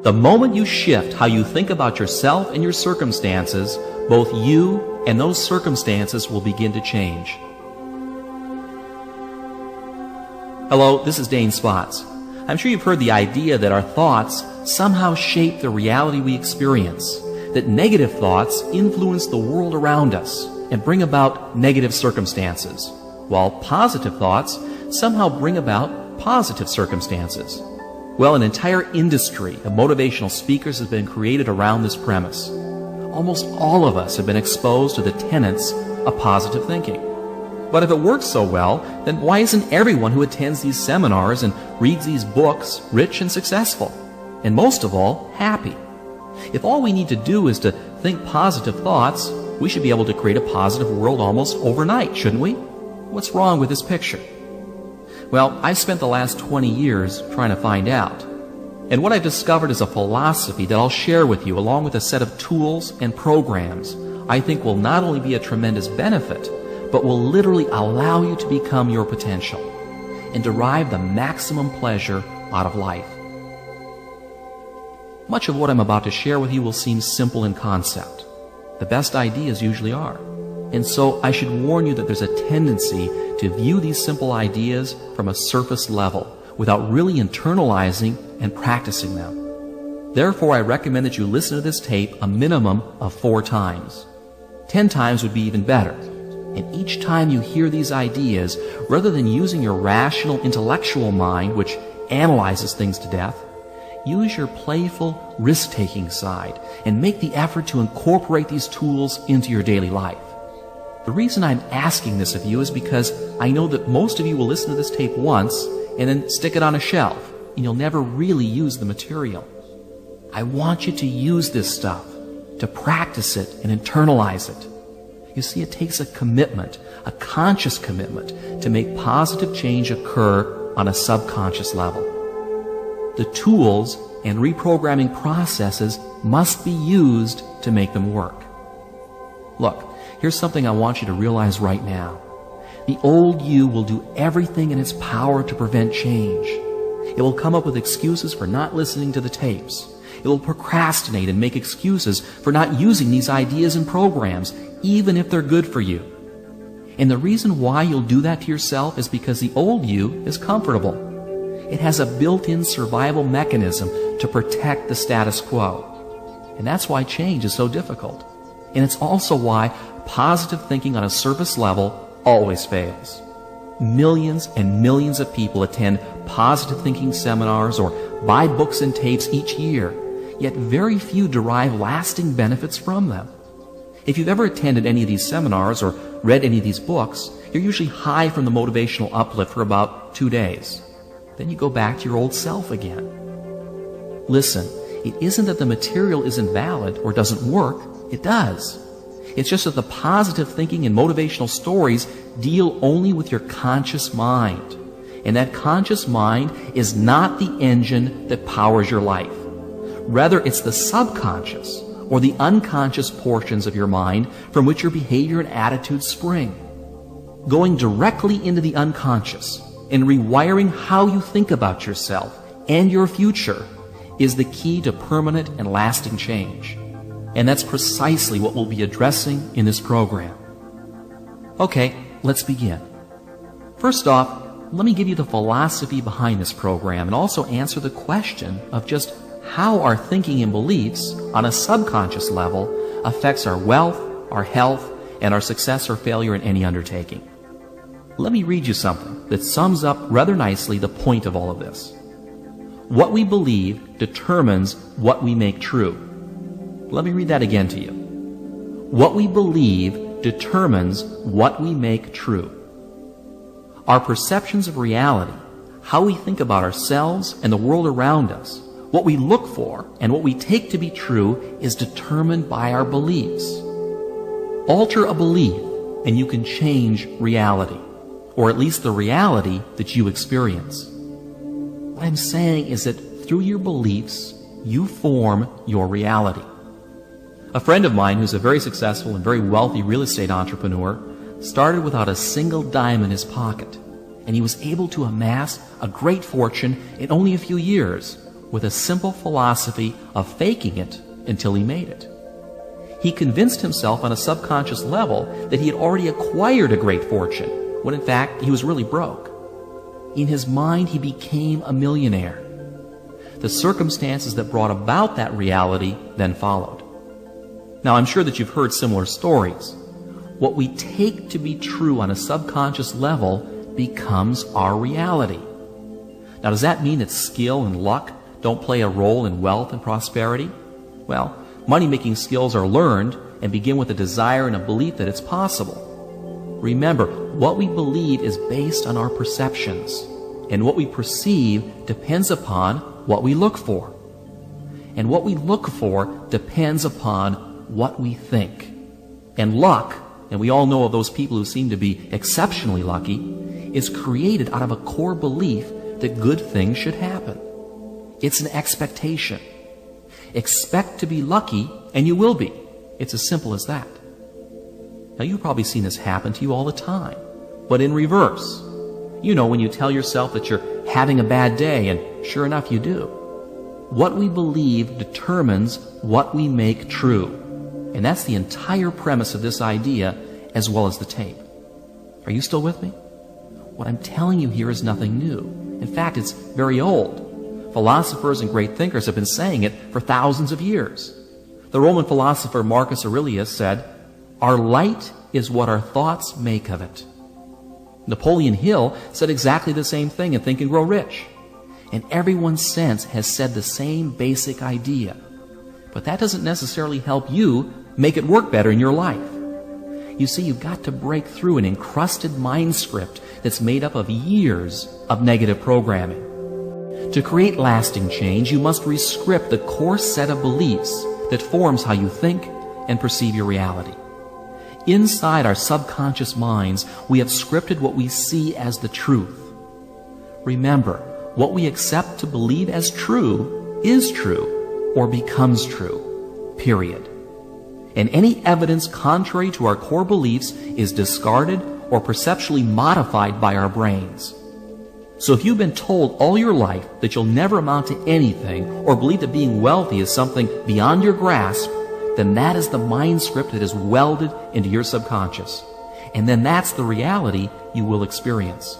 The moment you shift how you think about yourself and your circumstances, both you and those circumstances will begin to change. Hello, this is Dane Spots. I'm sure you've heard the idea that our thoughts somehow shape the reality we experience, that negative thoughts influence the world around us and bring about negative circumstances, while positive thoughts somehow bring about positive circumstances. Well, an entire industry of motivational speakers has been created around this premise. Almost all of us have been exposed to the tenets of positive thinking. But if it works so well, then why isn't everyone who attends these seminars and reads these books rich and successful? And most of all, happy? If all we need to do is to think positive thoughts, we should be able to create a positive world almost overnight, shouldn't we? What's wrong with this picture? Well, I've spent the last 20 years trying to find out. And what I've discovered is a philosophy that I'll share with you along with a set of tools and programs I think will not only be a tremendous benefit, but will literally allow you to become your potential and derive the maximum pleasure out of life. Much of what I'm about to share with you will seem simple in concept. The best ideas usually are. And so I should warn you that there's a tendency to view these simple ideas from a surface level without really internalizing and practicing them. Therefore, I recommend that you listen to this tape a minimum of 4 times. 10 times would be even better. And each time you hear these ideas, rather than using your rational, intellectual mind, which analyzes things to death, use your playful, risk-taking side and make the effort to incorporate these tools into your daily life. The reason I'm asking this of you is because I know that most of you will listen to this tape once and then stick it on a shelf, and you'll never really use the material. I want you to use this stuff, to practice it and internalize it. You see, it takes a commitment, a conscious commitment, to make positive change occur on a subconscious level. The tools and reprogramming processes must be used to make them work. Look, here's something I want you to realize right now. The old you will do everything in its power to prevent change. It will come up with excuses for not listening to the tapes. It will procrastinate and make excuses for not using these ideas and programs, even if they're good for you. And the reason why you'll do that to yourself is because the old you is comfortable. It has a built-in survival mechanism to protect the status quo. And that's why change is so difficult. And it's also why positive thinking on a surface level always fails. Millions and millions of people attend positive thinking seminars or buy books and tapes each year, yet very few derive lasting benefits from them. If you've ever attended any of these seminars or read any of these books, you're usually high from the motivational uplift for about 2 days. Then you go back to your old self again. Listen, it isn't that the material isn't valid or doesn't work. It does. It's just that the positive thinking and motivational stories deal only with your conscious mind. And that conscious mind is not the engine that powers your life. Rather, it's the subconscious or the unconscious portions of your mind from which your behavior and attitudes spring. Going directly into the unconscious and rewiring how you think about yourself and your future is the key to permanent and lasting change. And that's precisely what we'll be addressing in this program. Okay, let's begin. First off, let me give you the philosophy behind this program and also answer the question of just how our thinking and beliefs on a subconscious level affects our wealth, our health, and our success or failure in any undertaking. Let me read you something that sums up rather nicely the point of all of this. What we believe determines what we make true. Let me read that again to you. What we believe determines what we make true. Our perceptions of reality, how we think about ourselves and the world around us, what we look for and what we take to be true is determined by our beliefs. Alter a belief and you can change reality, or at least the reality that you experience. What I'm saying is that through your beliefs, you form your reality. A friend of mine who's a very successful and very wealthy real estate entrepreneur started without a single dime in his pocket, and he was able to amass a great fortune in only a few years, with a simple philosophy of faking it until he made it. He convinced himself on a subconscious level that he had already acquired a great fortune, when in fact he was really broke. In his mind, he became a millionaire. The circumstances that brought about that reality then followed. Now, I'm sure that you've heard similar stories. What we take to be true on a subconscious level becomes our reality. Now, does that mean that skill and luck don't play a role in wealth and prosperity? Well, money-making skills are learned and begin with a desire and a belief that it's possible. Remember, what we believe is based on our perceptions, and what we perceive depends upon what we look for. And what we look for depends upon what we think. And luck, and we all know of those people who seem to be exceptionally lucky, is created out of a core belief that good things should happen. It's an expectation. Expect to be lucky, and you will be. It's as simple as that. Now, you've probably seen this happen to you all the time, but in reverse. You know, when you tell yourself that you're having a bad day, and sure enough, you do. What we believe determines what we make true. And that's the entire premise of this idea, as well as the tape. Are you still with me? What I'm telling you here is nothing new. In fact, it's very old. Philosophers and great thinkers have been saying it for thousands of years. The Roman philosopher Marcus Aurelius said, "Our light is what our thoughts make of it." Napoleon Hill said exactly the same thing in Think and Grow Rich. And everyone since has said the same basic idea. But that doesn't necessarily help you make it work better in your life. You see, you've got to break through an encrusted mind script that's made up of years of negative programming. To create lasting change, you must rescript the core set of beliefs that forms how you think and perceive your reality. Inside our subconscious minds, we have scripted what we see as the truth. Remember, what we accept to believe as true is true or becomes true, period. And any evidence contrary to our core beliefs is discarded or perceptually modified by our brains. So if you've been told all your life that you'll never amount to anything or believe that being wealthy is something beyond your grasp, then that is the mind script that is welded into your subconscious. And then that's the reality you will experience.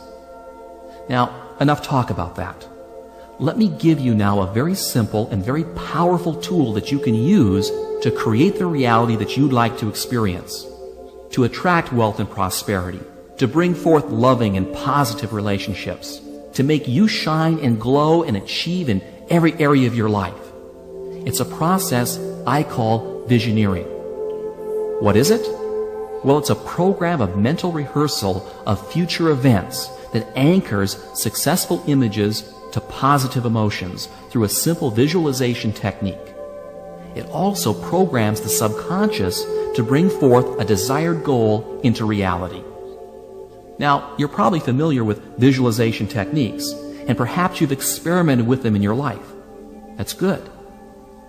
Now, enough talk about that. Let me give you now a very simple and very powerful tool that you can use to create the reality that you'd like to experience, to attract wealth and prosperity, to bring forth loving and positive relationships, to make you shine and glow and achieve in every area of your life. It's a process I call visioneering. What is it? Well, it's a program of mental rehearsal of future events that anchors successful images to positive emotions through a simple visualization technique. It also programs the subconscious to bring forth a desired goal into reality. Now, you're probably familiar with visualization techniques, and perhaps you've experimented with them in your life. That's good.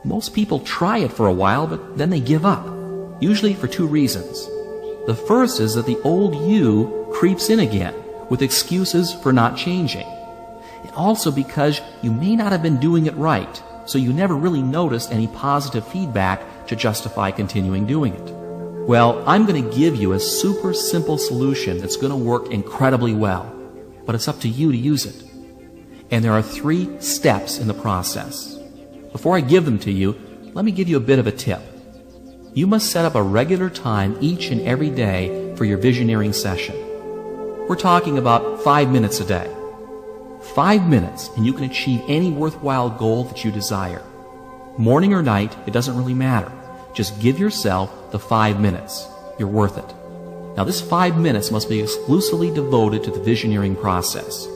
Most people try it for a while, but then they give up, usually for two reasons. The first is that the old you creeps in again with excuses for not changing. And also because you may not have been doing it right, so you never really noticed any positive feedback to justify continuing doing it. Well, I'm going to give you a super simple solution that's going to work incredibly well, but it's up to you to use it. And there are 3 steps in the process. Before I give them to you, let me give you a bit of a tip. You must set up a regular time each and every day for your visioneering session. We're talking about 5 minutes a day. 5 minutes, and you can achieve any worthwhile goal that you desire. Morning or night, it doesn't really matter. Just give yourself the 5 minutes. You're worth it. Now, this 5 minutes must be exclusively devoted to the visioneering process.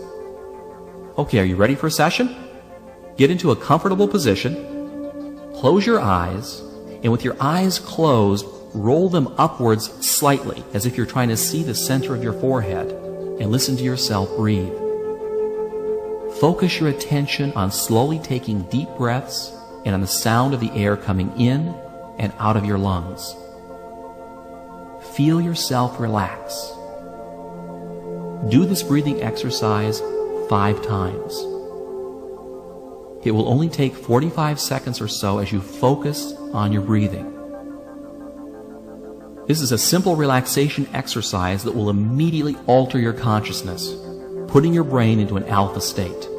Okay, are you ready for a session? Get into a comfortable position, close your eyes, and with your eyes closed, roll them upwards slightly, as if you're trying to see the center of your forehead, and listen to yourself breathe. Focus your attention on slowly taking deep breaths and on the sound of the air coming in and out of your lungs. Feel yourself relax. Do this breathing exercise 5 times. It will only take 45 seconds or so as you focus on your breathing. This is a simple relaxation exercise that will immediately alter your consciousness, putting your brain into an alpha state.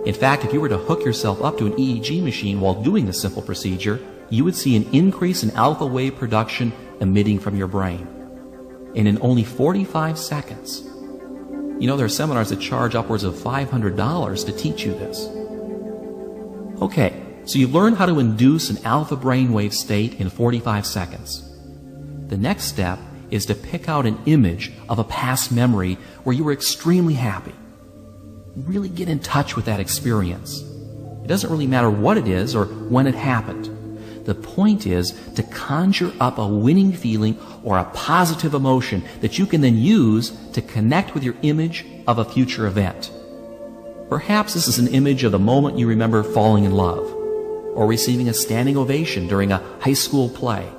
In fact, if you were to hook yourself up to an EEG machine while doing this simple procedure, you would see an increase in alpha wave production emitting from your brain. And in only 45 seconds. You know, there are seminars that charge upwards of $500 to teach you this. Okay, so you've learned how to induce an alpha brainwave state in 45 seconds. The next step is to pick out an image of a past memory where you were extremely happy. Really get in touch with that experience. It doesn't really matter what it is or when it happened. The point is to conjure up a winning feeling or a positive emotion that you can then use to connect with your image of a future event. Perhaps this is an image of the moment you remember falling in love, or receiving a standing ovation during a high school play.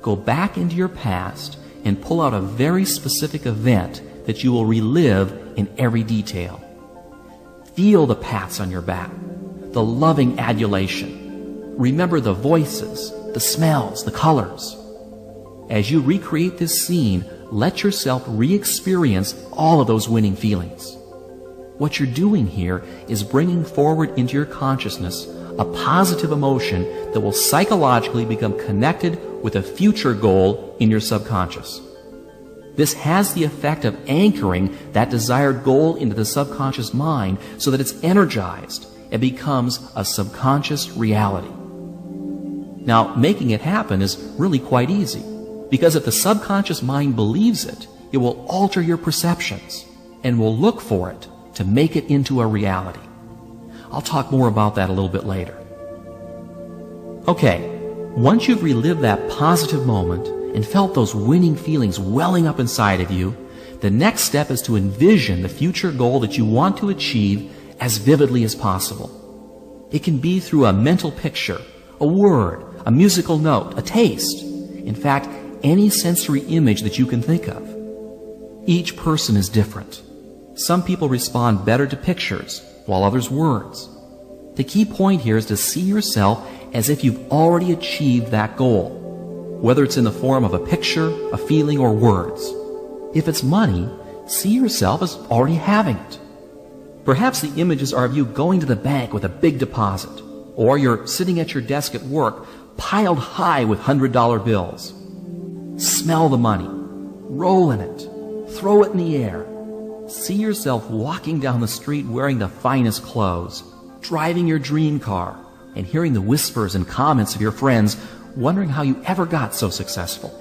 Go back into your past and pull out a very specific event that you will relive in every detail. Feel the pats on your back, the loving adulation. Remember the voices, the smells, the colors. As you recreate this scene, let yourself re-experience all of those winning feelings. What you're doing here is bringing forward into your consciousness a positive emotion that will psychologically become connected with a future goal in your subconscious. This has the effect of anchoring that desired goal into the subconscious mind so that it's energized and becomes a subconscious reality. Now, making it happen is really quite easy, because if the subconscious mind believes it, it will alter your perceptions and will look for it to make it into a reality. I'll talk more about that a little bit later. Okay, once you've relived that positive moment and felt those winning feelings welling up inside of you, the next step is to envision the future goal that you want to achieve as vividly as possible. It can be through a mental picture, a word, a musical note, a taste. In fact, any sensory image that you can think of. Each person is different. Some people respond better to pictures, while others words. The key point here is to see yourself as if you've already achieved that goal, whether it's in the form of a picture, a feeling, or words. If it's money, see yourself as already having it. Perhaps the images are of you going to the bank with a big deposit, or you're sitting at your desk at work piled high with $100 bills. Smell the money, roll in it, throw it in the air. See yourself walking down the street wearing the finest clothes, driving your dream car, and hearing the whispers and comments of your friends, wondering how you ever got so successful.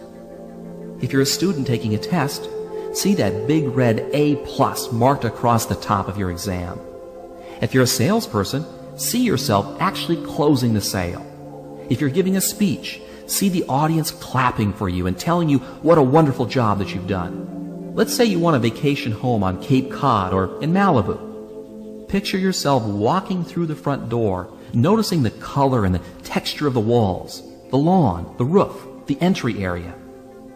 If you're a student taking a test, see that big red A+ marked across the top of your exam. If you're a salesperson, see yourself actually closing the sale. If you're giving a speech, see the audience clapping for you and telling you what a wonderful job that you've done. Let's say you want a vacation home on Cape Cod or in Malibu. Picture yourself walking through the front door, noticing the color and the texture of the walls, the lawn, the roof, the entry area.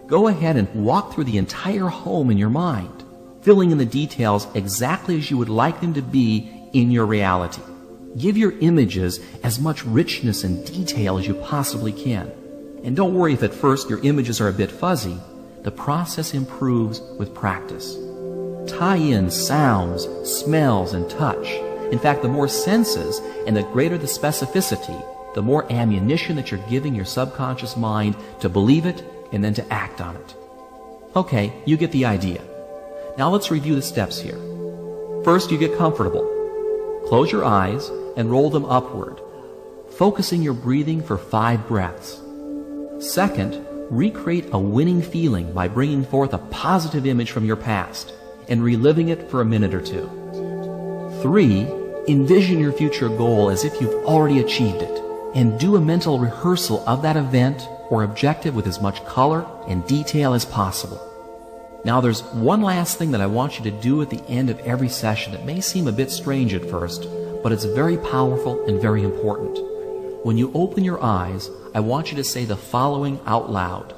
Go ahead and walk through the entire home in your mind, filling in the details exactly as you would like them to be in your reality. Give your images as much richness and detail as you possibly can. And don't worry if at first your images are a bit fuzzy. The process improves with practice. Tie in sounds, smells, and touch. In fact, the more senses and the greater the specificity, the more ammunition that you're giving your subconscious mind to believe it and then to act on it. Okay, you get the idea. Now let's review the steps here. First, you get comfortable. Close your eyes and roll them upward, focusing your breathing for 5 breaths. Second, recreate a winning feeling by bringing forth a positive image from your past and reliving it for a minute or 2. 3, envision your future goal as if you've already achieved it and do a mental rehearsal of that event or objective with as much color and detail as possible. Now there's one last thing that I want you to do at the end of every session that may seem a bit strange at first, but it's very powerful and very important. When you open your eyes, I want you to say the following out loud.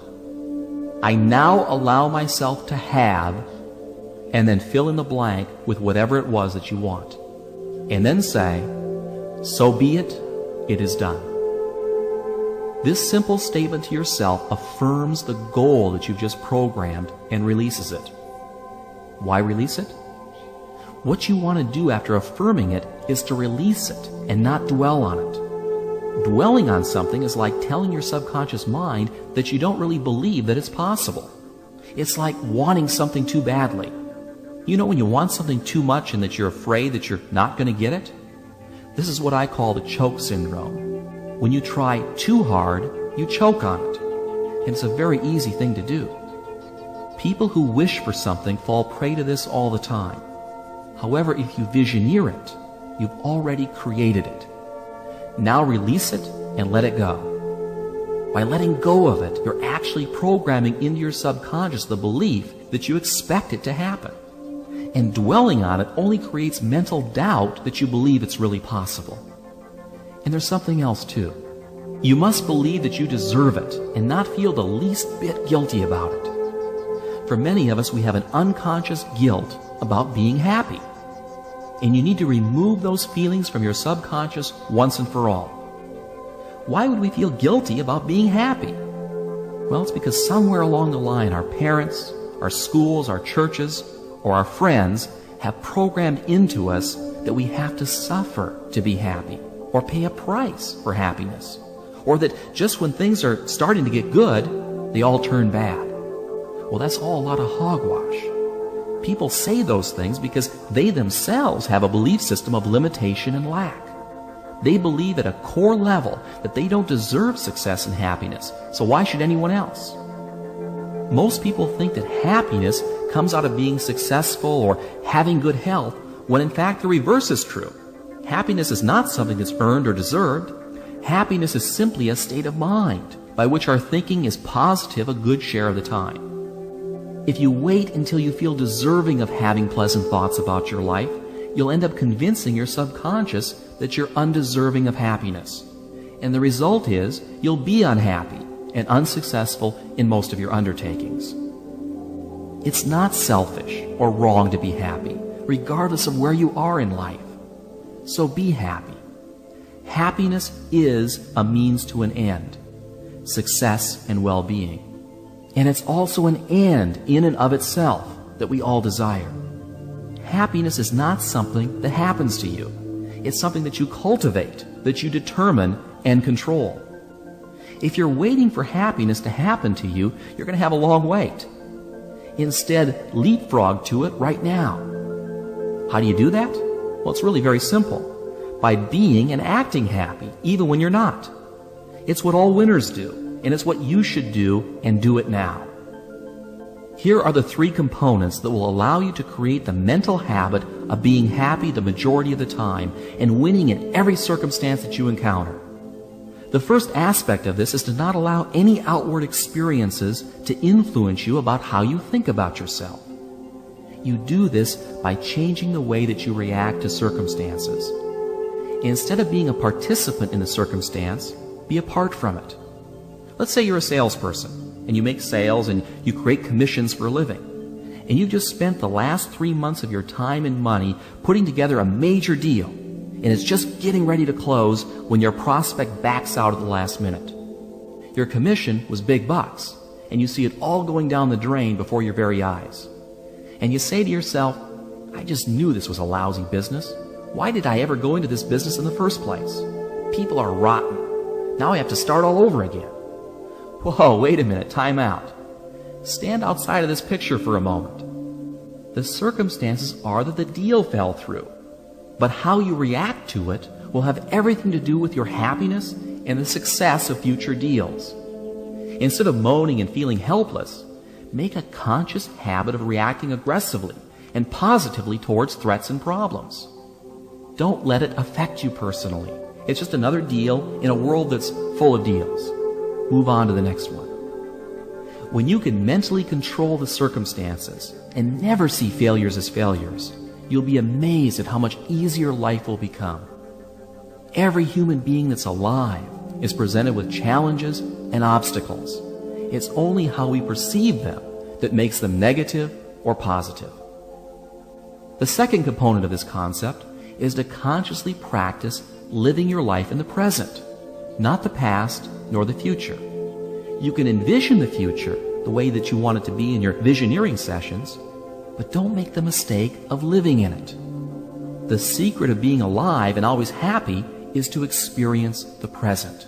I now allow myself to have, and then fill in the blank with whatever it was that you want. And then say, So be it, it is done. This simple statement to yourself affirms the goal that you've just programmed and releases it. Why release it? What you want to do after affirming it is to release it and not dwell on it. Dwelling on something is like telling your subconscious mind that you don't really believe that it's possible. It's like wanting something too badly. You know when you want something too much and that you're afraid that you're not going to get it? This is what I call the choke syndrome. When you try too hard, you choke on it. And it's a very easy thing to do. People who wish for something fall prey to this all the time. However, if you visioneer it, you've already created it. Now release it and let it go. By letting go of it, you're actually programming into your subconscious the belief that you expect it to happen. And dwelling on it only creates mental doubt that you believe it's really possible. And there's something else too. You must believe that you deserve it and not feel the least bit guilty about it. For many of us, we have an unconscious guilt about being happy. And you need to remove those feelings from your subconscious once and for all. Why would we feel guilty about being happy? Well, it's because somewhere along the line, our parents, our schools, our churches, or our friends have programmed into us that we have to suffer to be happy, or pay a price for happiness, or that just when things are starting to get good, they all turn bad. Well, that's all a lot of hogwash. People say those things because they themselves have a belief system of limitation and lack. They believe at a core level that they don't deserve success and happiness, so why should anyone else? Most people think that happiness comes out of being successful or having good health, when in fact the reverse is true. Happiness is not something that's earned or deserved. Happiness is simply a state of mind by which our thinking is positive a good share of the time. If you wait until you feel deserving of having pleasant thoughts about your life, you'll end up convincing your subconscious that you're undeserving of happiness. And the result is you'll be unhappy and unsuccessful in most of your undertakings. It's not selfish or wrong to be happy, regardless of where you are in life. So be happy. Happiness is a means to an end, success and well-being. And it's also an end in and of itself that we all desire. Happiness is not something that happens to you. It's something that you cultivate, that you determine and control. If you're waiting for happiness to happen to you, you're going to have a long wait. Instead, leapfrog to it right now. How do you do that? Well, it's really very simple. By being and acting happy, even when you're not. It's what all winners do. And it's what you should do, and do it now. Here are the 3 components that will allow you to create the mental habit of being happy the majority of the time and winning in every circumstance that you encounter. The first aspect of this is to not allow any outward experiences to influence you about how you think about yourself. You do this by changing the way that you react to circumstances. Instead of being a participant in the circumstance, be apart from it. Let's say you're a salesperson, and you make sales and you create commissions for a living. And you've just spent the last 3 months of your time and money putting together a major deal, and it's just getting ready to close when your prospect backs out at the last minute. Your commission was big bucks, and you see it all going down the drain before your very eyes. And you say to yourself, I just knew this was a lousy business. Why did I ever go into this business in the first place? People are rotten. Now I have to start all over again. Whoa, wait a minute, time out. Stand outside of this picture for a moment. The circumstances are that the deal fell through, but how you react to it will have everything to do with your happiness and the success of future deals. Instead of moaning and feeling helpless, make a conscious habit of reacting aggressively and positively towards threats and problems. Don't let it affect you personally. It's just another deal in a world that's full of deals. Move on to the next one. When you can mentally control the circumstances and never see failures as failures, you'll be amazed at how much easier life will become. Every human being that's alive is presented with challenges and obstacles. It's only how we perceive them that makes them negative or positive. The second component of this concept is to consciously practice living your life in the present, not the past nor the future. You can envision the future the way that you want it to be in your visioneering sessions, but don't make the mistake of living in it. The secret of being alive and always happy is to experience the present.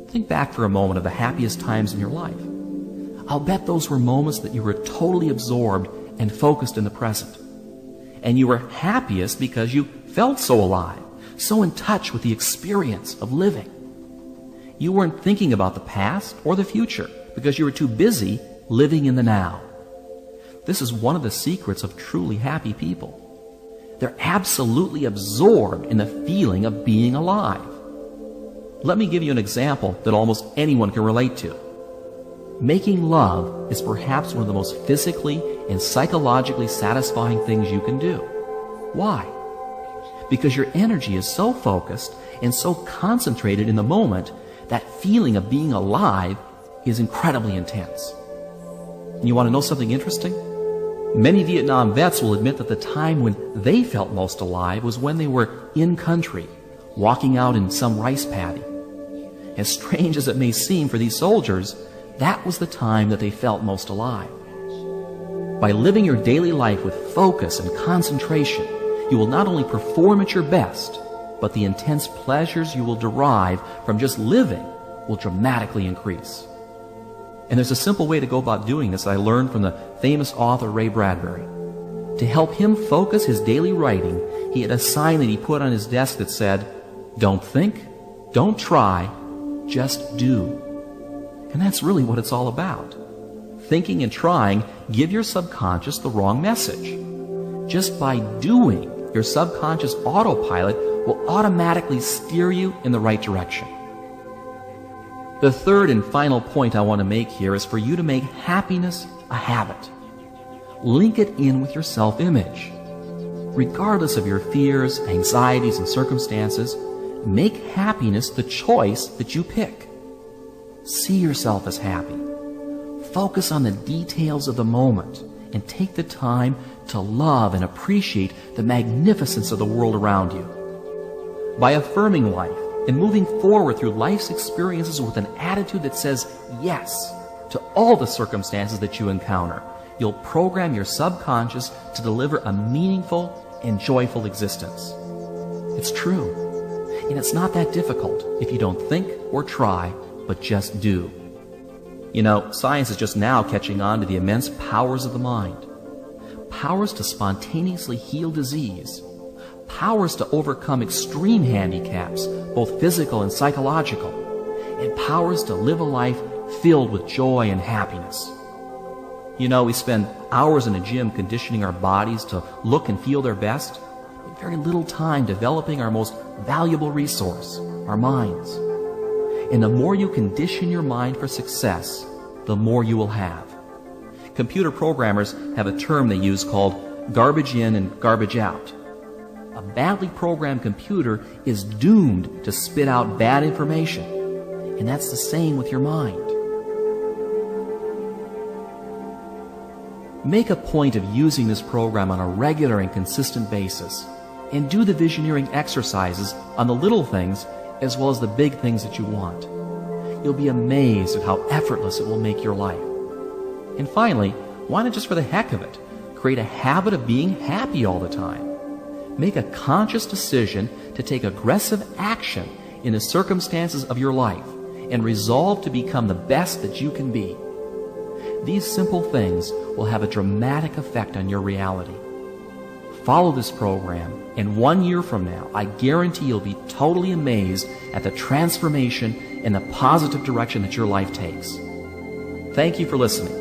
Think back for a moment of the happiest times in your life. I'll bet those were moments that you were totally absorbed and focused in the present. And you were happiest because you felt so alive, so in touch with the experience of living. You weren't thinking about the past or the future because you were too busy living in the now. This is one of the secrets of truly happy people. They're absolutely absorbed in the feeling of being alive. Let me give you an example that almost anyone can relate to. Making love is perhaps one of the most physically and psychologically satisfying things you can do. Why? Because your energy is so focused and so concentrated in the moment that feeling of being alive is incredibly intense. And you want to know something interesting? Many Vietnam vets will admit that the time when they felt most alive was when they were in country, walking out in some rice paddy. As strange as it may seem for these soldiers, that was the time that they felt most alive. By living your daily life with focus and concentration, you will not only perform at your best, but the intense pleasures you will derive from just living will dramatically increase. And there's a simple way to go about doing this I learned from the famous author Ray Bradbury. To help him focus his daily writing, he had a sign that he put on his desk that said, "Don't think, don't try, just do." And that's really what it's all about. Thinking and trying give your subconscious the wrong message. Just by doing, your subconscious autopilot will automatically steer you in the right direction. The third and final point I want to make here is for you to make happiness a habit. Link it in with your self-image. Regardless of your fears, anxieties, and circumstances, make happiness the choice that you pick. See yourself as happy. Focus on the details of the moment and take the time to love and appreciate the magnificence of the world around you. By affirming life and moving forward through life's experiences with an attitude that says yes to all the circumstances that you encounter, you'll program your subconscious to deliver a meaningful and joyful existence. It's true. And it's not that difficult if you don't think or try, but just do. You know, science is just now catching on to the immense powers of the mind. Powers to spontaneously heal disease. Powers to overcome extreme handicaps, both physical and psychological. And powers to live a life filled with joy and happiness. You know, we spend hours in a gym conditioning our bodies to look and feel their best, but very little time developing our most valuable resource, our minds. And the more you condition your mind for success, the more you will have. Computer programmers have a term they use called garbage in and garbage out. A badly programmed computer is doomed to spit out bad information. And that's the same with your mind. Make a point of using this program on a regular and consistent basis, and do the visioneering exercises on the little things as well as the big things that you want. You'll be amazed at how effortless it will make your life. And finally, why not just for the heck of it, create a habit of being happy all the time? Make a conscious decision to take aggressive action in the circumstances of your life and resolve to become the best that you can be. These simple things will have a dramatic effect on your reality. Follow this program, and 1 year from now, I guarantee you'll be totally amazed at the transformation and the positive direction that your life takes. Thank you for listening.